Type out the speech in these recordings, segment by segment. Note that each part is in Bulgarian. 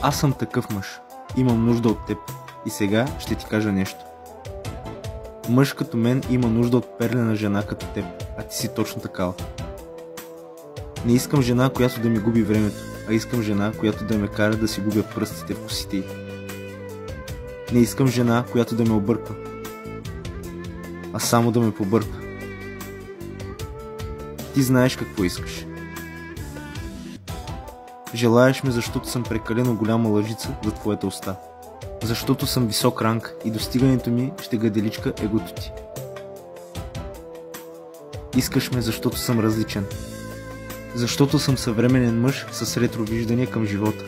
Аз съм такъв мъж. Имам нужда от теб. И сега ще ти кажа нещо. Мъж като мен има нужда от перлена жена като теб, а ти си точно такава. Не искам жена, която да ми губи времето, а искам жена, която да ме кара да си губя пръстите в косите й. Не искам жена, която да ме обърква, а само да ме побърка. Ти знаеш какво искаш. Желаеш ме, защото съм прекалено голяма лъжица за твоята уста. Защото съм висок ранг и достигането ми ще гаделичка егото ти. Искаш ме, защото съм различен. Защото съм съвременен мъж с ретровиждане към живота.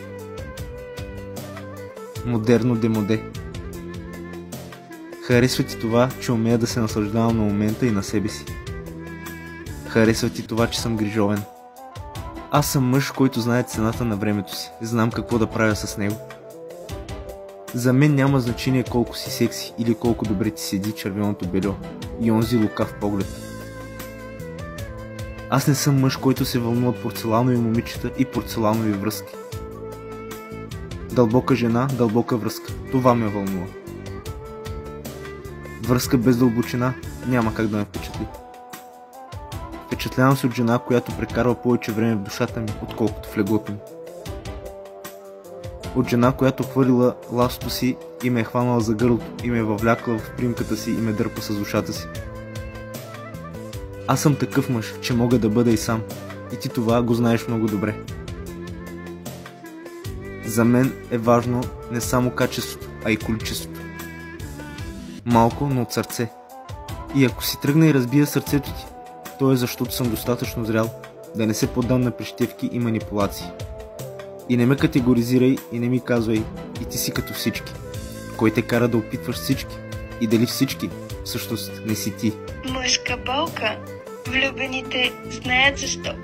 Модерно демоде. Харесва ти това, че умея да се наслаждавам на момента и на себе си. Харесва ти това, че съм грижовен. Аз съм мъж, който знае цената на времето си. Знам какво да правя с него. За мен няма значение колко си секси или колко добре ти седи червеното бельо и онзи лукав поглед. Аз не съм мъж, който се вълнува от порцеланови момичета и порцеланови връзки. Дълбока жена, дълбока връзка. Това ме вълнува. Връзка без дълбочина няма как да ме впечатли. Впечатлявам се от жена, която прекарва повече време в душата ми, отколкото в леглото ми. От жена, която хвърлила ластото си и ме е хванала за гърлото и ме е въвлякла в примката си и ме дърпа с ушата си. Аз съм такъв мъж, че мога да бъда и сам. И ти това го знаеш много добре. За мен е важно не само качеството, а и количеството. Малко, но от сърце. И ако си тръгна и разбия сърцето ти, то е защото съм достатъчно зрял да не се поддам на прищевки и манипулации. И не ме категоризирай и не ми казвай, и ти си като всички. Кой те кара да опитваш всички? И дали всички всъщност не си ти? Мъжка болка. Влюбените знаят защо.